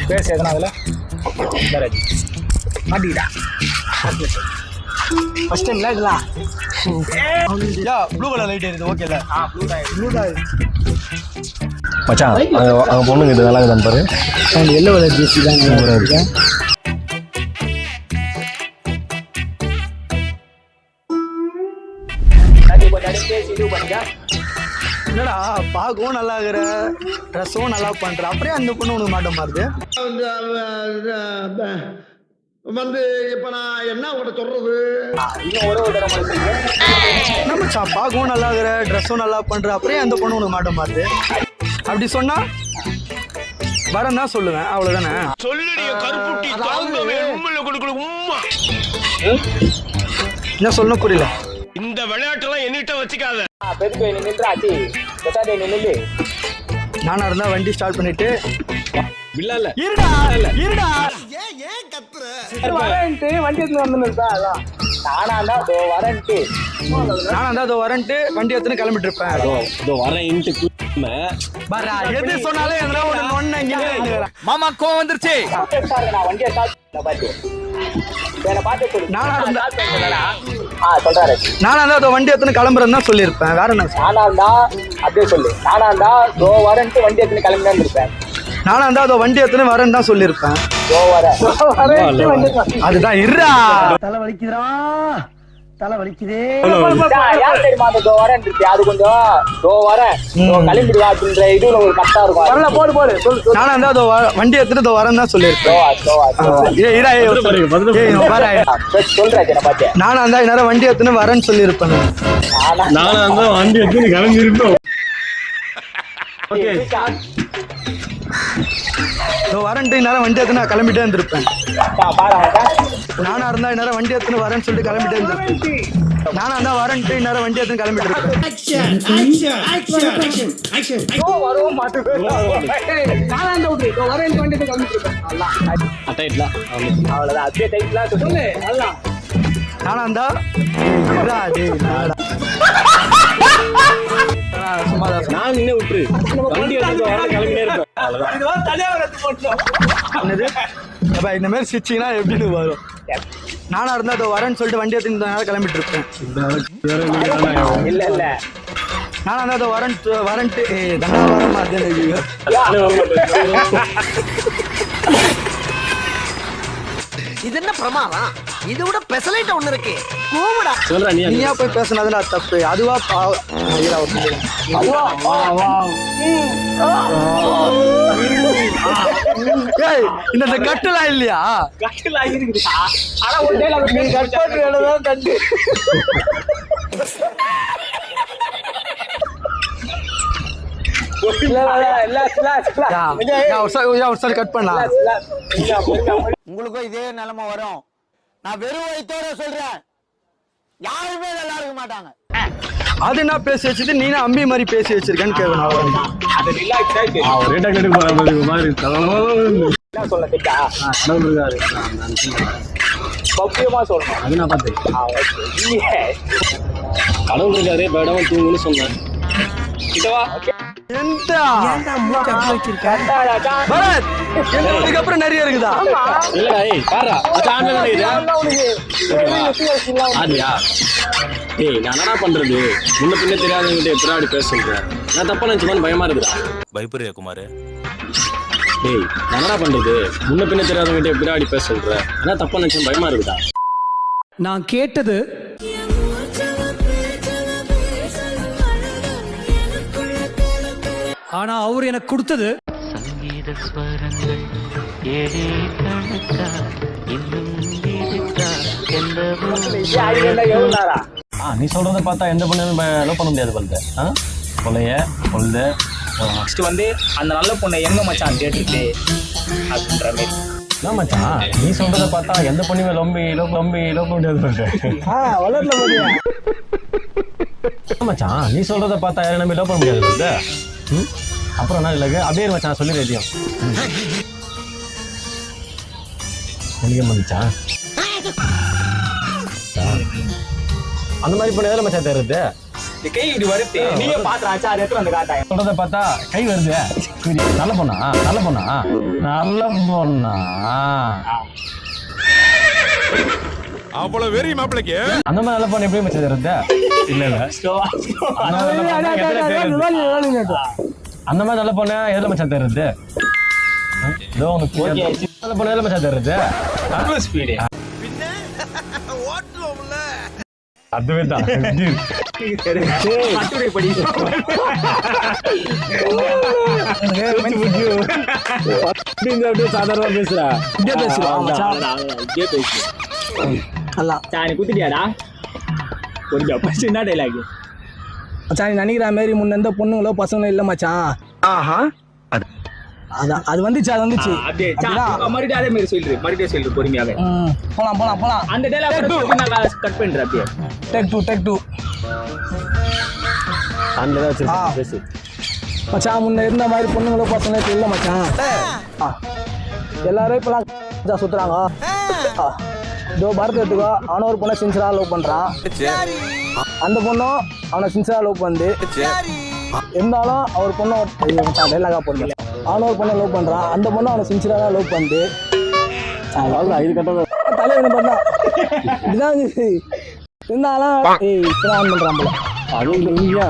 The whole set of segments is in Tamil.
பேச எதனா அதில் மாட்டிக்கிட்டா ஃபர்ஸ்ட் டைம்ல இதெல்லாம் ப்ளூ கலர் லைட் இருக்குது ஓகேல ப்ளூ மச்சான் அங்கே பொண்ணுங்க இது நல்லா இருக்குது பாரு அந்த எல்லோ கலர் ஜெர்சி தான் இருக்கு. என்னடா பார்க்கவும் நல்லா இருக்கிற ட்ரெஸ்ஸும் நல்லா பண்ற அப்படியே அந்த பொண்ணு உனக்கு மாட்ட மாறுது வந்து இப்ப நான் என்ன உங்கள்கிட்ட சொல்றது நம்ம பார்க்கவும் நல்லா இருக்கிற ட்ரெஸ்ஸும் நல்லா பண்ற அப்படியே அந்த பொண்ணு உனக்கு மாட்ட மாறுது அப்படி சொன்னா வரேன் தான் சொல்லுவேன் அவ்வளவுதானே. என்ன சொல்லணும் புரியல. இந்த விளையாட்டுலாம் என்கிட்ட வச்சுக்காத. நானா இருந்தா வண்டி ஸ்டார்ட் பண்ணிட்டு வண்டி வண்டி எடுத்துன்னு கிளம்பிட்டு இருப்பேன். எது சொன்னாலும் மாமா கோவம் வந்துருச்சு. நானா இருந்தா வண்டி எடுத்துன்னு கிளம்புறேன்னு தான் சொல்லியிருப்பேன். வேற என்ன அப்படியே சொல்லு. நானா இருந்தா வண்டி எடுத்துன்னு கிளம்பிதான் இருப்பேன். நானா இருந்தா அதோ வண்டி எடுத்துன்னு வரேன்னு தான் சொல்லியிருப்பேன். அதுதான் இருடா தலை வலிக்குதுடா தலை வலிக்குதே. யார் தெரியுமா அந்த வரேன் இருக்கு அது கொஞ்சம் வரேன் கிளம்பிடுவா அப்படின்ற இதுல ஒரு கரெக்டா இருக்கும். போடு போடு சொல்லு. நானா இருந்தா அதோ வண்டி எடுத்துட்டு வரேன்னு தான் சொல்லியிருப்பேன். சொல்றேன் நானா இருந்தா இந்நேரம் வண்டி எடுத்துன்னு வரேன்னு சொல்லியிருப்பேன். நானா இருந்தா வண்டி எடுத்துன்னு கிளம்பிருப்போம். வரேன்ட்டு இந்நேரம் வண்டி எடுத்து நான் கிளம்பிட்டே இருந்திருப்பேன். நானா இருந்தா இந்நேரம் வண்டி எடுத்துன்னு வரேன்னு சொல்லிட்டு கிளம்பிட்டே இருந்திருப்பேன். நானா இருந்தா வரேன்ட்டு இந்நேரம் வண்டி எடுத்துன்னு கிளம்பிட்டு இருப்பேன். நானா இருந்தா நான் நின்று விட்டுரு வண்டி எடுத்து கிளம்பினே இருப்பேன். இந்த மாதிரி சிச்சிங்கன்னா எப்படின்னு வரும். நானா இருந்தா அதோ வரேன்னு சொல்லிட்டு வண்டி எடுத்து இந்த நேரம் கிளம்பிட்டு இருப்பேன். இல்ல இல்ல நானா இருந்தா அதோ வரேன்ட்டு தண்டா வர மாதிரி இது என்ன பிரமாதம்? இது விட பெசலைட் ஒண்ணு இருக்கு. கூவுடா சொல்றா நீயா போய் பேசுனதுல தப்பு. அதுவா இந்த கட்டுலாம் இல்லையா? கட் பண்ணலாம். உங்களுக்கும் இதே நிலைமை வரும். நான் வெறும் வயித்தோட சொல்றேன். யாருமே நல்லா இருக்க மாட்டாங்க. அது என்ன பேசி வச்சுட்டு நீ அம்பி மாதிரி பேசி வச்சிருக்கேன்னு கேட்கணும். பக்கியமா சொல்லணும். அது நான் பார்த்தேன். கடவுள் இருக்காரு பேடவும் தூங்குன்னு சொன்னேன். அதுக்கப்புறம் நிறைய இருக்குதா? நான் என்ன பண்றது? முன்ன பின்ன தெரியாதவங்கிட்ட எப்படா அப்படி பேச சொல்றேன்? நான் தப்பா நினைச்சுமான்னு பயமா இருக்குதா? பயப்படுறியா குமார்? டேய் நான் என்ன பண்றது? முன்ன பின்ன தெரியாதவங்கிட்ட எப்படா அப்படி பேச சொல்றேன்? நான் தப்பா நினைச்சு பயமா இருக்குதா? நான் கேட்டது ஆனா அவர் எனக்கு கொடுத்தது சங்கீத ஸ்வரங்கள் ஏழே கணக்கா இன்னும் இருக்கா நீ சொல்றத பார்த்தா எந்த பொண்ணையும் லவ் பண்ண முடியாது போல. பொழுது நெக்ஸ்ட் வந்து அந்த நல்ல பொண்ணை எங்க மச்சான் கேட்டுட்டு அப்படின்ற மாதிரி. என்ன மச்சான் நீ சொல்றத பார்த்தா எந்த பொண்ணுமே லவ் பண்ண முடியாது போல. மச்சான் நீ சொல்றத பார்த்தா யாரும் நம்பி லவ் பண்ண முடியாது போல. அப்புறம் என்ன இல்லை அப்படியே மச்சான் சொல்லி ரேடியம் எனக்கு மச்சான் அந்த மாதிரி பண்ண எதில் மச்சான் தருது? கை இப்படி வருது நீயே பாத்துறாச்சா அது எடுத்து வந்து காட்டாங்க சொல்றத பார்த்தா கை வருது. சரி, நல்ல பொண்ணா நல்ல பொண்ணா நல்ல பொண்ணா அவ்வளவு வெறி மாப்பிளைக்கு அந்த மாதிரி நல்ல பொண்ணு எப்படி மச்சான் தருது? இல்ல இல்ல அந்த மாதிரி நல்ல பொண்ணு எதுல மச்சான் தருது? ஏதோ உனக்கு நல்ல பொண்ணு எதுல மச்சான் தருது? ஸ்பீடு அதுவே தான் கட்டுரை படி அப்படியே சாதாரணமா பேசுறா. இப்படியே பேசுவா இப்படியே பேசு நல்லா சாணி குத்திட்டியாடா கொஞ்சம் ஃபர்ஸ்ட் என்ன டைலாக் மச்சான் நீ நினைக்கிற மாதிரி முன்ன எந்த பொண்ணுங்களோ பசங்களோ இல்ல மச்சான். ஆஹா அதான் அது வந்துச்சு அது வந்துச்சு. அப்படியே மறுபடியும் அதே மாதிரி சொல்லிடு பொறுமையாவே. போலாம் போலாம் போலாம். அந்த டைலாக் நான் கட் பண்றேன் அப்படியே. டேக் 2 அந்த வச்சு பேசு மச்சான் முன்ன இருந்த மாதிரி பொண்ணுங்களோ பசங்களோ இல்ல மச்சான். எல்லாரும் இப்பெல்லாம் சுத்துறாங்க. இதோ பரத் எடுத்துக்கோ, அவன ஒரு பொண்ணை சின்சரா லவ் பண்றான். அந்த பொண்ணும் அவனை சின்சரா லவ் பண்ணு இருந்தாலும் அவர் பொண்ணு டைலாகா பொண்ணு அவன ஒரு பொண்ணை லவ் பண்றான். அந்த பொண்ணு அவனை சின்சரா லவ் பண்ணு இது கட்டணும் தலைவன பண்ணா இதுதான் இருந்தாலும் இப்பதான் ஆன் பண்றான் போல. அது இல்லையா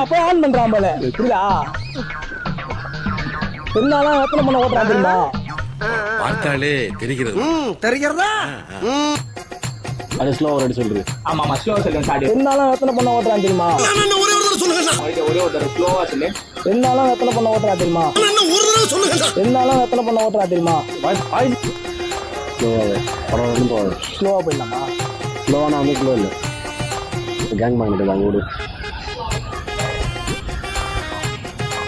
அப்ப ஆன் பண்றான் போல புரியுதா? இருந்தாலும் எத்தனை பண்ண ஓட்டுறான் தெரியுமா? பார்த்தாலே தெரிகிறது தெரிகிறதா? அது ஸ்லோவா ரெடி சொல்றது. ஆமா ஆமா ஸ்லோவா சொல்லுங்க சாடி. இருந்தாலும் எத்தனை பண்ண ஓட்டுறான் தெரியுமா? ஒரே ஒரு தடவை ஸ்லோவா சொல்லு. இருந்தாலும் எத்தனை பண்ண ஓட்டுறான் தெரியுமா? இருந்தாலும் எத்தனை பண்ண ஓட்டுறான் தெரியுமா? ஸ்லோவாவே பரவாயில்ல போகுது. ஸ்லோவா போயிடலாமா? ஸ்லோவானா வந்து ஸ்லோ இல்லை கேங் வாங்கிட்டு அங்கே ஓடு.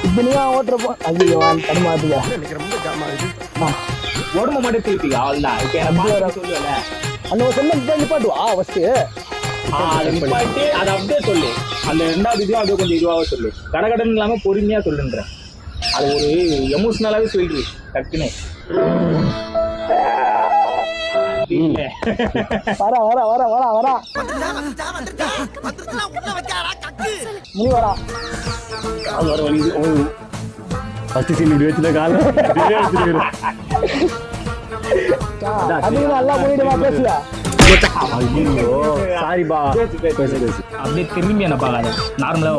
இப்ப நீ ஓட்டுறப்போ ஐயோ தடுமாத்துக்க உடம்பு மட்டும் திருப்பி அவ்வளவுதான். இப்ப எனக்கு சொல்லுவல அந்த ஒரு சொன்ன நிப்பாட்டுவா ஃபர்ஸ்ட் அதை நிப்பாட்டி அதை அப்படியே சொல்லு. அந்த ரெண்டாவது இதுவும் அப்படியே கொஞ்சம் இதுவாக சொல்லு. கடகடன் இல்லாம பொறுமையா சொல்லுன்ற. அது ஒரு எமோஷனலாவே சொல்லிடு டக்குன்னு. வரா வரா வரா வரா வரா நீ வரா வர வழி ஃபர்ஸ்ட் சீன் இப்படி வச்சுட்ட காலம் அது நல்லா போயிடுமா பேசுவா. ஐயோ சாரிபா பேசு பேசு. அப்படியே திரும்பி என்ன பார்க்காது நார்மலா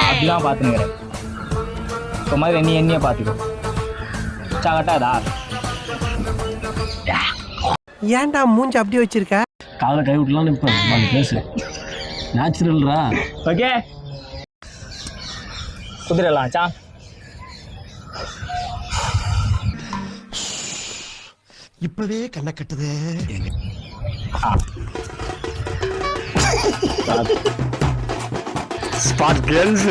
அப்படிதான் பாத்துக்கிறேன். இப்போ மாதிரி என்னைய பாத்துக்கோ கட்டாதா? ஏன்டா மூஞ்சி அப்படி வச்சிருக்க? காலை கை விட்டுலாம் நிற்பேன் அது பேசு நேச்சுரல்ரா. ஓகே குதிரலாம் சா. இப்பவே கண்ணை கட்டுது. Spot girls